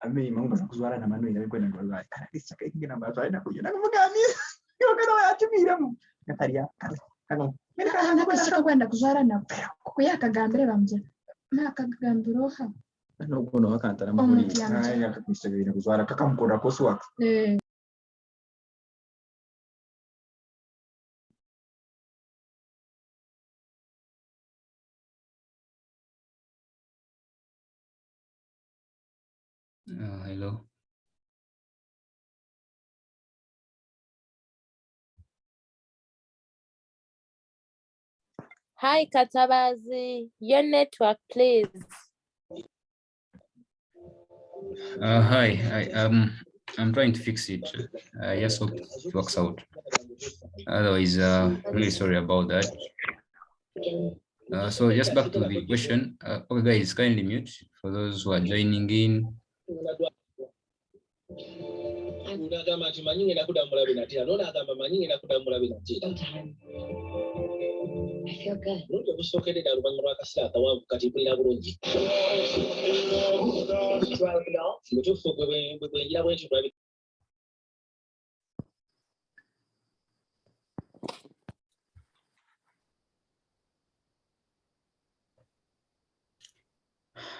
mimi mambo za kuzwara na manu ile kwenda ngwa isa kingi na bazo ina kuyo na mugani yo kana ya tumira mu kataria kana mimi kana kwenda kwenda kuzwara na kuyakagambire bamje nakagambiro no ukono wakanta na muri ya kabisa ile kuzwara kaka mkora kosi wako Hello. Hi, Katabazi. Your network, please. Hi. I'm trying to fix it. I just hope it works out. Otherwise, really sorry about that. So just back to the question. Okay, guys, kindly mute for those who are joining in. I feel good.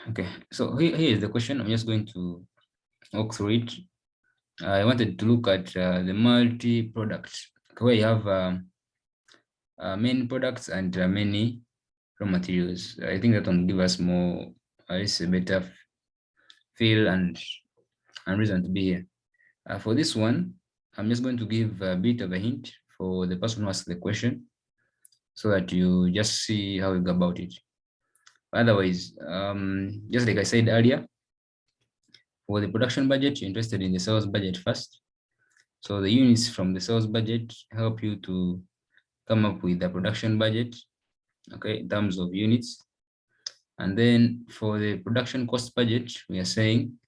Okay, so here is the question. I'm just going to walk through it. I wanted to look at the multi-products where you have many products and many raw materials. I think that will give us more, at least a better feel and reason to be here. For this one, I'm just going to give a bit of a hint for the person who asked the question so that you just see how we go about it. Otherwise, just like I said earlier, for the production budget, you're interested in the sales budget first. So the units from the sales budget help you to come up with the production budget, okay, in terms of units. And then for the production cost budget, we are saying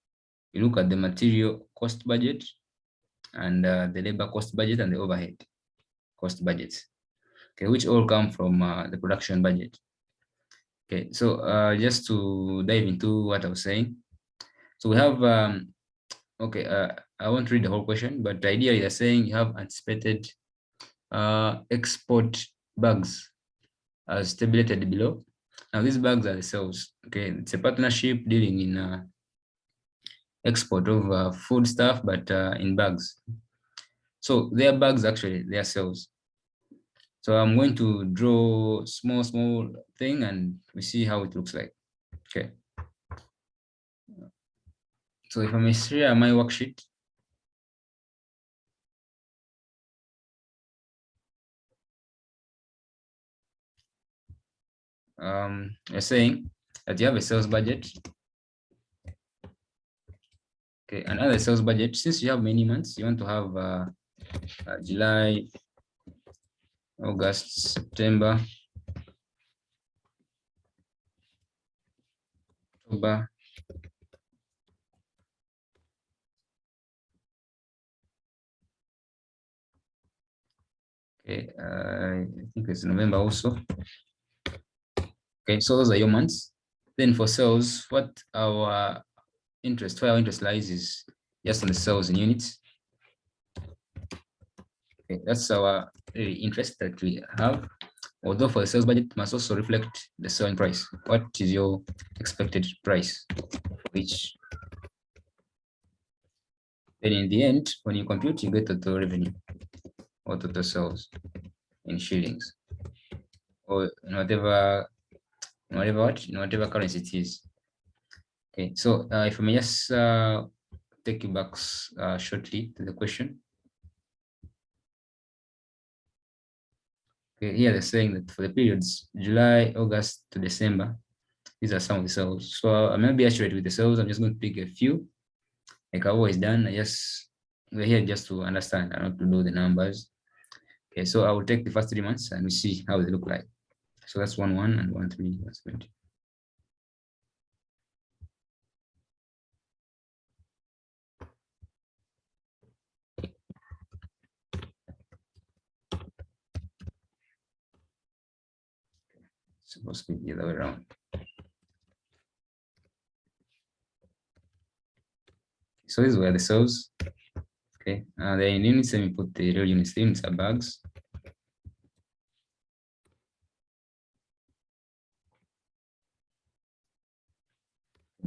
you look at the material cost budget and the labor cost budget and the overhead cost budgets, okay, which all come from the production budget. Okay, so just to dive into what I was saying. So we have, okay, I won't read the whole question, but the idea is saying you have anticipated export bags as tabulated below. Now these bags are the sales. Okay, it's a partnership dealing in export of food stuff, but in bags. So their bags actually their sales. So I'm going to draw small thing and we see how it looks like. Okay. So if I may share my worksheet. You're saying that you have a sales budget. Okay, another sales budget. Since you have many months, you want to have July, August, September, October, okay, I think it's November also. Okay, so those are your months. Then for sales, what our interest, where our interest lies is just on the sales in units. Okay, that's our interest that we have. Although for the sales budget, it must also reflect the selling price. What is your expected price for each? Then in the end, when you compute, you get total revenue or total sales in shillings or in whatever currency it is. Okay, so if I may just take you back shortly to the question. Okay, here they're saying that for the periods July, August to December, these are some of the sales. So I'm not be accurate with the sales. I'm just going to pick a few, like I've always done. We're here just to understand and not to do the numbers. Okay, so I will take the first 3 months and we see how they look like. So that's 1, 1 and 1, 3, that's 20. Supposed to be the other way around. So these were the cells. Okay, then in units, let me put the real units. The units are bags.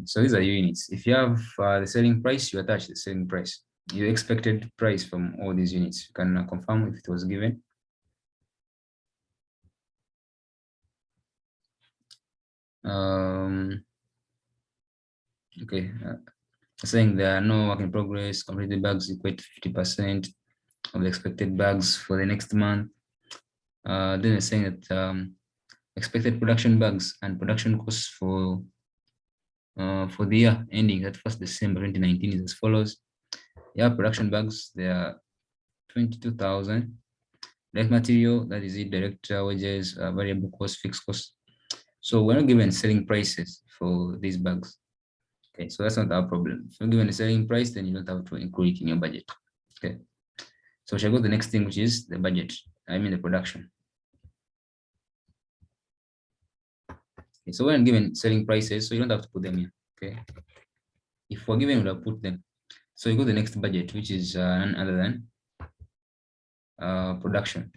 So these are units. If you have the selling price, you attach the selling price. Your expected price from all these units. You can confirm if it was given. Okay, saying there are no work in progress. Completed bags equate 50% of the expected bags for the next month. Then they're saying that expected production bags and production costs for the year ending at 1st December 2019 is as follows. Yeah, production bags, they are 22,000. Direct material, that is it, direct wages, variable cost, fixed cost. So we're not given selling prices for these bags. Okay, so that's not our problem. If you're given a selling price, then you don't have to include it in your budget. Okay. So shall I go to the next thing, which is the budget? I mean the production. Okay, so when given selling prices, so you don't have to put them here. Okay. If we're given, we'll put them. So you go to the next budget, which is none other than production.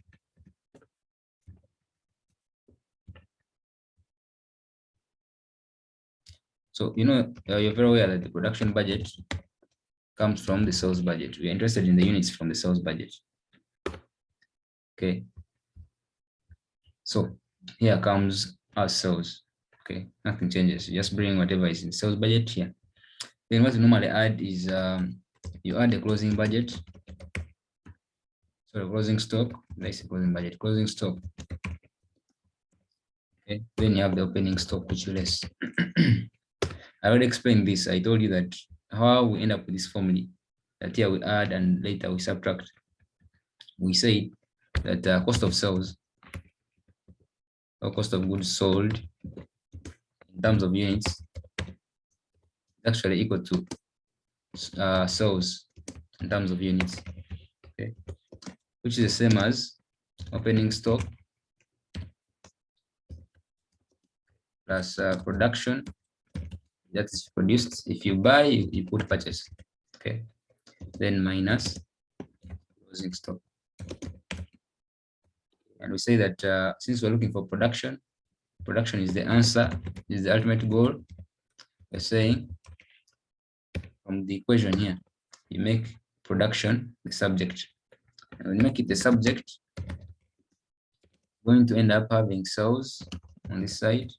So you're very aware that the production budget comes from the sales budget. We're interested in the units from the sales budget. Okay. So here comes our sales. Okay, nothing changes. You just bring whatever is in sales budget here. Then what you normally add is you add the closing budget. So the closing stock, let's say closing budget, closing stock. Okay, then you have the opening stock, which you less. I already explained this. I told you that how we end up with this formula, that here we add and later we subtract. We say that cost of sales or cost of goods sold in terms of units is actually equal to sales in terms of units, okay, which is the same as opening stock plus production that is produced. If you buy, you put purchase, okay, then minus closing stock. And we say that since we're looking for production is the answer, is the ultimate goal. We're saying from the equation here, you make production the subject. And when you make it the subject, going to end up having sales on this side,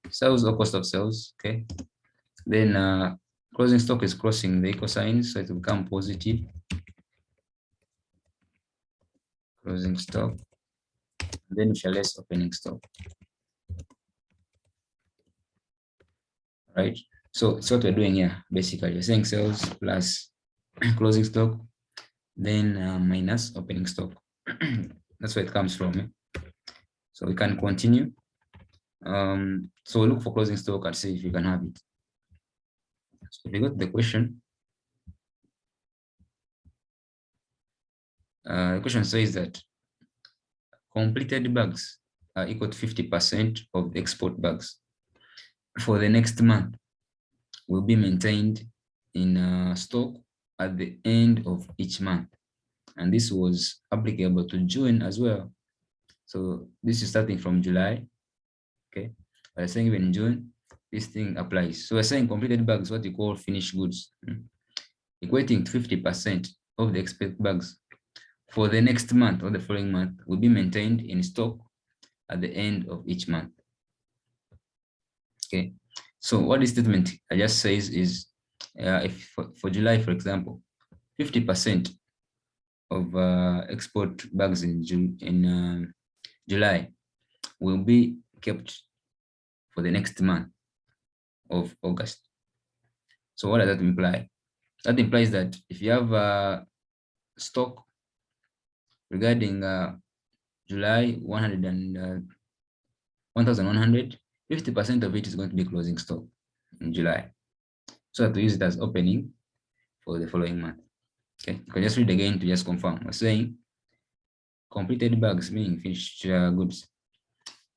sales or cost of sales, okay. Then closing stock is crossing the equal sign, so it will become positive. Closing stock, then we shall less opening stock. Right. So it's what we're doing here. Basically, you're saying sales plus closing stock, then minus opening stock. That's where it comes from. Eh? So we can continue. So we look for closing stock and see if you can have it. So if you go to the question, the question says that completed bags are equal to 50% of the export bags for the next month will be maintained in stock at the end of each month. And this was applicable to June as well. So this is starting from July. Okay, we're saying even in June, this thing applies. So we're saying completed bags, what you call finished goods, equating to 50% of the expected bags for the next month or the following month will be maintained in stock at the end of each month. Okay, so what this statement just says is, if for July, for example, 50% of export bags in July will be kept for the next month of August. So what does that imply? That implies that if you have stock regarding July 1,100, 50% of it is going to be closing stock in July. So that we use it as opening for the following month. Okay, you can just read again to just confirm. We're saying completed bags, meaning finished goods,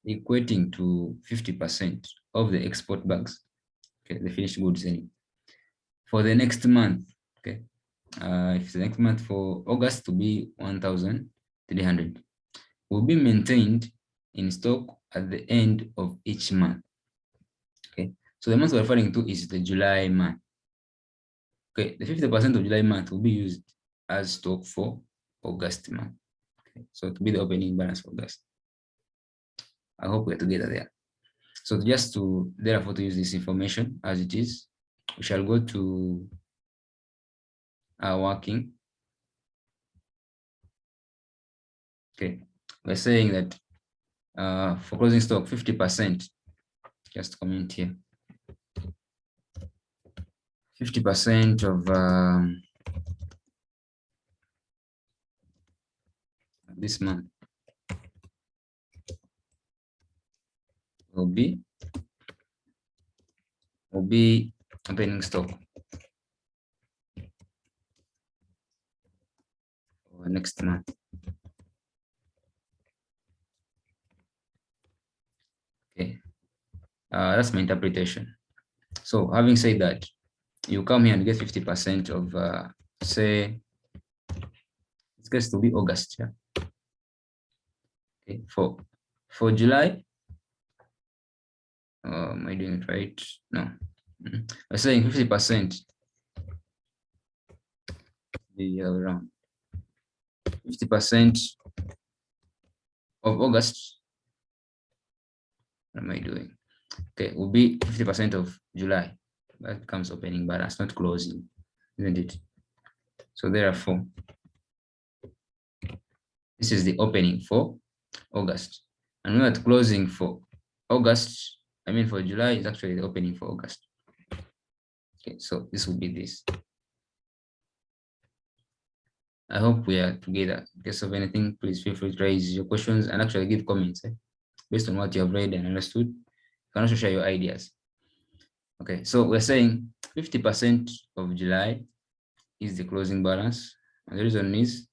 equating to 50% of the export bags, okay, the finished goods, for the next month. Okay, if the next month for August to be 1,300 will be maintained in stock at the end of each month. Okay, so the month we're referring to is the July month. Okay, the 50% of July month will be used as stock for August month. Okay, so to be the opening balance for August. I hope we're together there. So just to therefore to use this information as it is, we shall go to our working. Okay, we're saying that for closing stock 50%, just comment here, 50% of this month will be opening stock for next month. Okay, that's my interpretation. So having said that, you come here and get 50% of say it's going to be August. Yeah. Okay, for July. Am I doing it right? No. We're saying 50% the around 50% of August. What am I doing? Okay, will be 50% of July. That becomes opening balance, not closing, isn't it? So therefore, this is the opening for August. And we're at closing for August. I mean for July is actually the opening for August. Okay, so this will be this. I hope we are together. In case of anything, please feel free to raise your questions and actually give comments based on what you have read and understood. You can also share your ideas. Okay, so we're saying 50% of July is the closing balance. And the reason is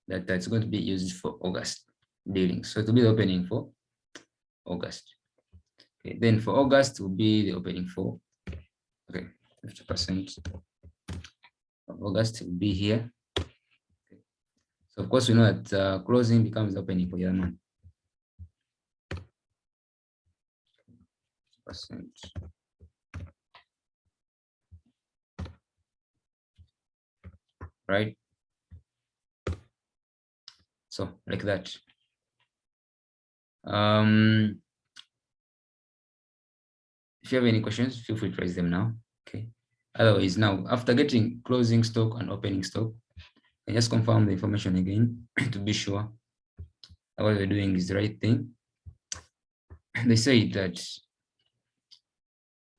that it's going to be used for August dealings. So it will be the opening for August. Okay, then for August will be the opening for, okay, 50% of August will be here. Okay. So of course we know that closing becomes the opening for the other month. %. Right? So like that. If you have any questions, feel free to raise them now. Okay. Otherwise, now after getting closing stock and opening stock, I just confirm the information again to be sure that what we're doing is the right thing. They say that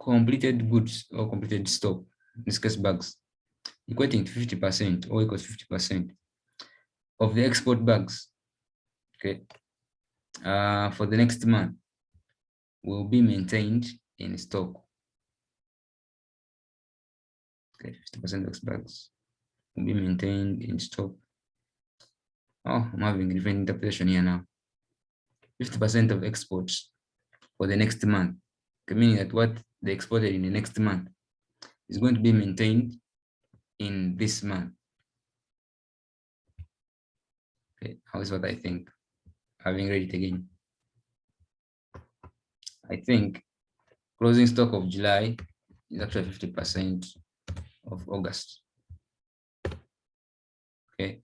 completed goods or completed stock, in this case bags, equating to 50% or equals 50% of the export bags, okay, for the next month will be maintained in stock. Okay, 50% of bags will be maintained in stock. Oh, I'm having a different interpretation here now. 50% of exports for the next month, meaning that what they exported in the next month is going to be maintained in this month. Okay, how is what I think? Having read it again. I think closing stock of July is actually 50% of August. Okay.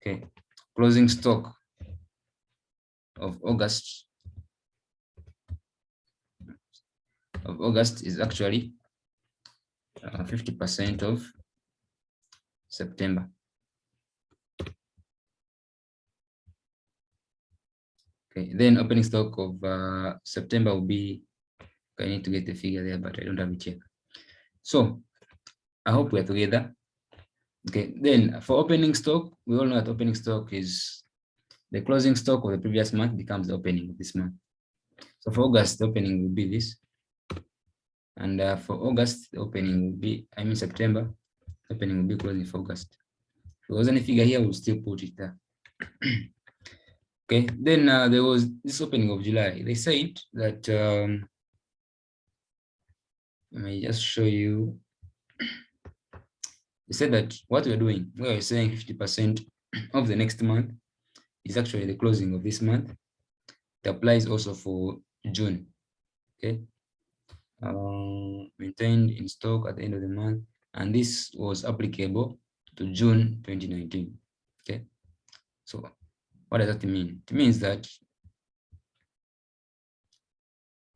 Okay, closing stock of August is actually 50% of September. Okay, then opening stock of September will be, I need to get the figure there, but I don't have it yet. So I hope we're together. Okay, then for opening stock, we all know that opening stock is the closing stock of the previous month becomes the opening of this month. So for August, the opening will be this. And for August, the opening will be, September, the opening will be closing for August. If there was any figure here, we'll still put it there. Okay, then there was this opening of July. They said that, let me just show you. They said that what we're doing, we're saying 50% of the next month is actually the closing of this month. It applies also for June. Okay, maintained in stock at the end of the month, and this was applicable to June 2019. Okay, so what does that mean? It means that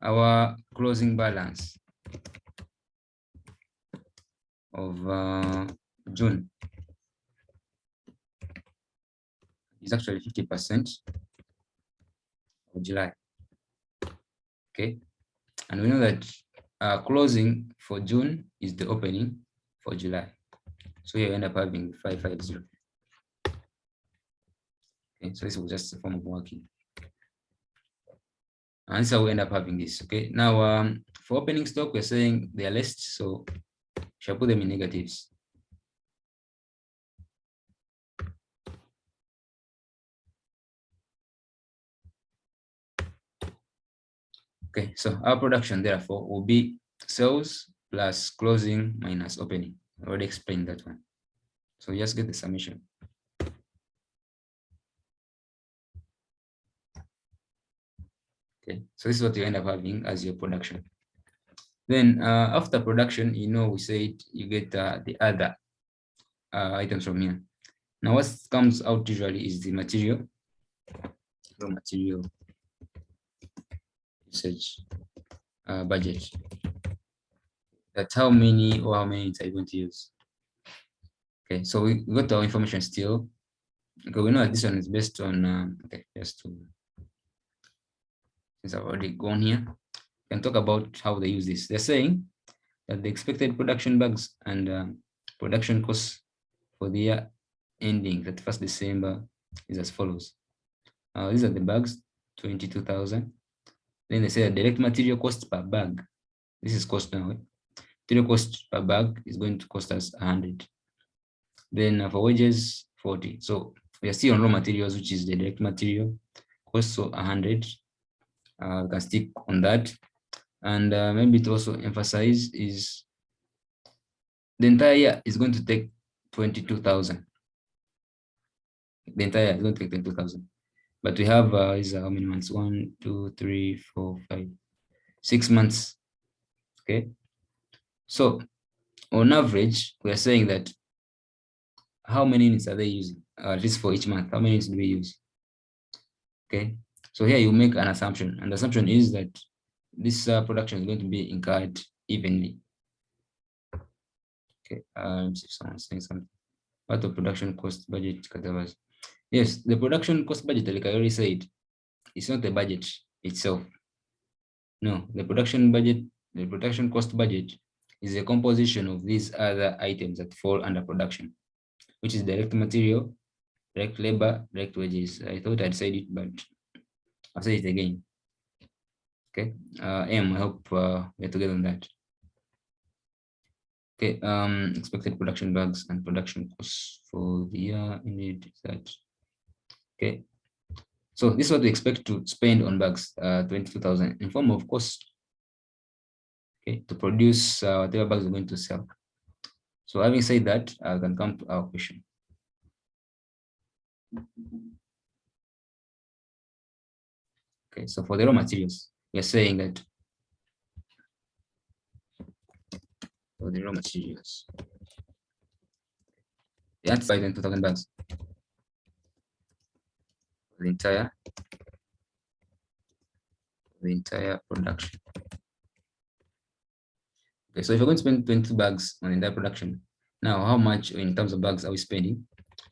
our closing balance of June is actually 50% of July. Okay, and we know that closing for June is the opening for July. So you end up having 550. Okay, so this was just a form of working. And so we end up having this. Okay, now for opening stock, we're saying they are less, so shall put them in negatives. Okay, so our production therefore will be sales plus closing minus opening. I already explained that one. So just get the summation. Okay, so this is what you end up having as your production. Then after production, you know, we said you get the other items from here. Now what comes out usually is the material, raw material usage budget. That's how many or how many are you going to use. Okay, so we got our information still. Okay, we know that this one is based on, okay, just to, since I've already gone here, we can talk about how they use this. They're saying that the expected production bags and production costs for the year ending 31st December is as follows. These are the bags, 22,000. Then they say that direct material cost per bag. This is cost now. Material cost per bag is going to cost us 100. Then for wages, 40. So we are still on raw materials, which is the direct material cost, so 100. We can stick on that. And maybe to also emphasize is the entire year is going to take 22,000. The entire year is going to take 22,000. But we have is how many months? 1, 2, 3, 4, 5, 6 months. Okay. So on average, we are saying that how many units are they using? At least for each month, how many units do we use? Okay. So here you make an assumption, and the assumption is that this production is going to be incurred evenly. Okay. Let's see if someone's saying something. What of production cost budget cadavers? Yes, the production cost budget, like I already said, it's not the budget itself. No, the production budget, the production cost budget is a composition of these other items that fall under production, which is direct material, direct labor, direct wages. I thought I'd said it, but I'll say it again. Okay, I hope we're together on that. Okay, expected production bags and production costs for the year indeed that. Okay, so this is what we expect to spend on bags, 22,000 in form of cost. Okay, to produce whatever bags we're going to sell. So having said that, I can come to our question. Okay, so for the raw materials, we are saying that for the raw materials, the anti 2,000 bags for the entire production. Okay, so if you're going to spend 22 bags on the entire production, now how much in terms of bags are we spending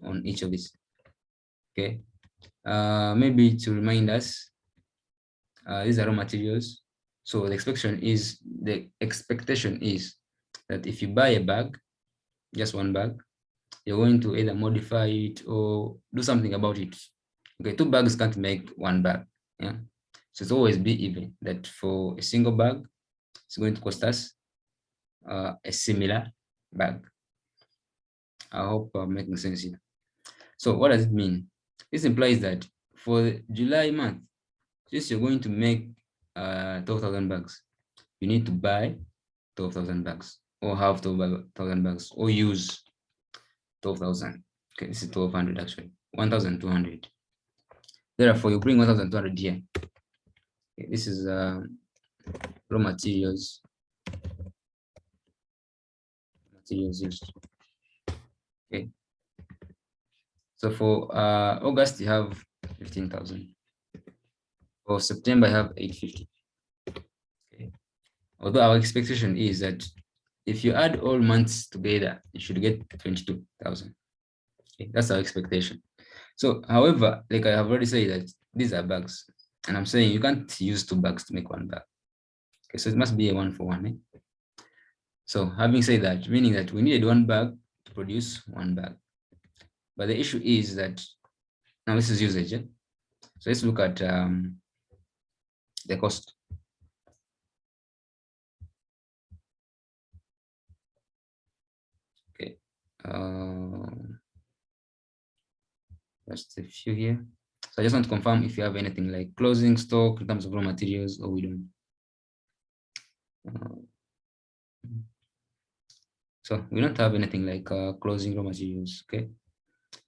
on each of these? Okay, maybe to remind us, these are raw materials. So the expectation is that if you buy a bag, just one bag, you're going to either modify it or do something about it. Okay, 2 bags can't make 1 bag. Yeah, so it's always be even that for a single bag, it's going to cost us a similar bag. I hope I'm making sense here. So what does it mean? This implies that for the July month, since you're going to make 12,000 bags, you need to buy 12,000 bags, or have 12,000 bags, or use 12,000. Okay, this is 1,200 actually, 1,200. Therefore, you bring 1,200 here. Okay, this is raw materials. Materials used. Okay. So for August, you have 15,000. For September, I have 850. Okay. Although our expectation is that if you add all months together, you should get 22,000. Okay, that's our expectation. So, however, like I have already said that these are bags, and I'm saying you can't use 2 bags to make 1 bag. Okay, so it must be a 1-for-1. Eh? So, having said that, meaning that we needed 1 bag to produce 1 bag. But the issue is that now this is usage. Eh? So let's look at the cost. Okay. Just a few here. So I just want to confirm if you have anything like closing stock in terms of raw materials, or we don't. So we don't have anything like closing raw materials. Okay.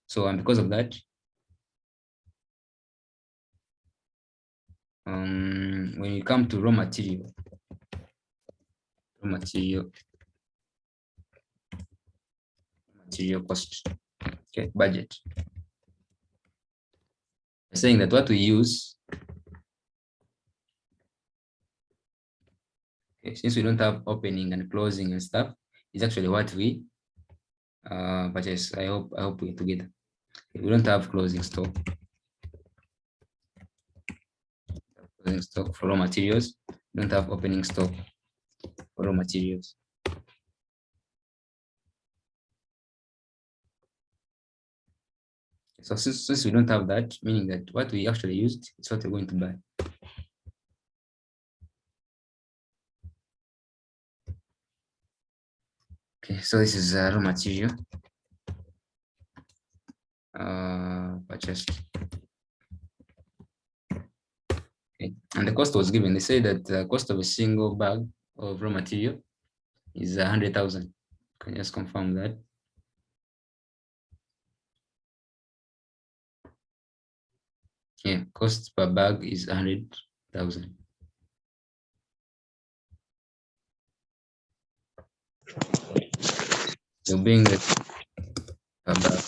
So because of that, when you come to raw material cost, okay, budget, saying that what we use, okay, since we don't have opening and closing and stuff, is actually what we purchase. I hope we're together. Okay, we don't have closing stock. Closing stock for raw materials. We don't have opening stock for raw materials. So since we don't have that, meaning that what we actually used is what we're going to buy. Okay, so this is raw material purchased. Okay, and the cost was given. They say that the cost of a single bag of raw material is 100,000. Can you just confirm that? Yeah, cost per bag is 100,000. So being that per bag,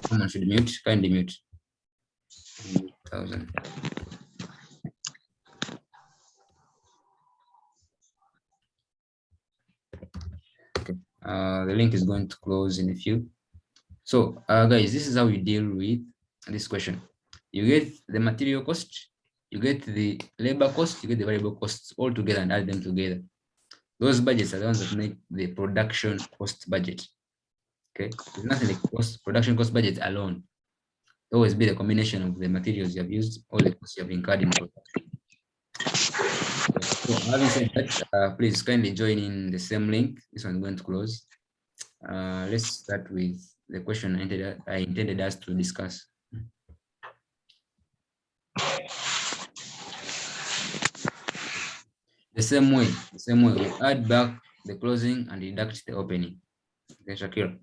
someone should mute, kindly mute. 100,000. Okay, the link is going to close in a few. So guys, this is how you deal with this question. You get the material cost, you get the labor cost, you get the variable costs all together and add them together. Those budgets are the ones that make the production cost budget. Okay, there's nothing like production cost budget alone. It'll always be the combination of the materials you have used, all the costs you have incurred in production. So having said that, please kindly join in the same link. This one is going to close. Let's start with the question I intended us to discuss. The same way, we add back the closing and deduct the opening. Okay, Shakira.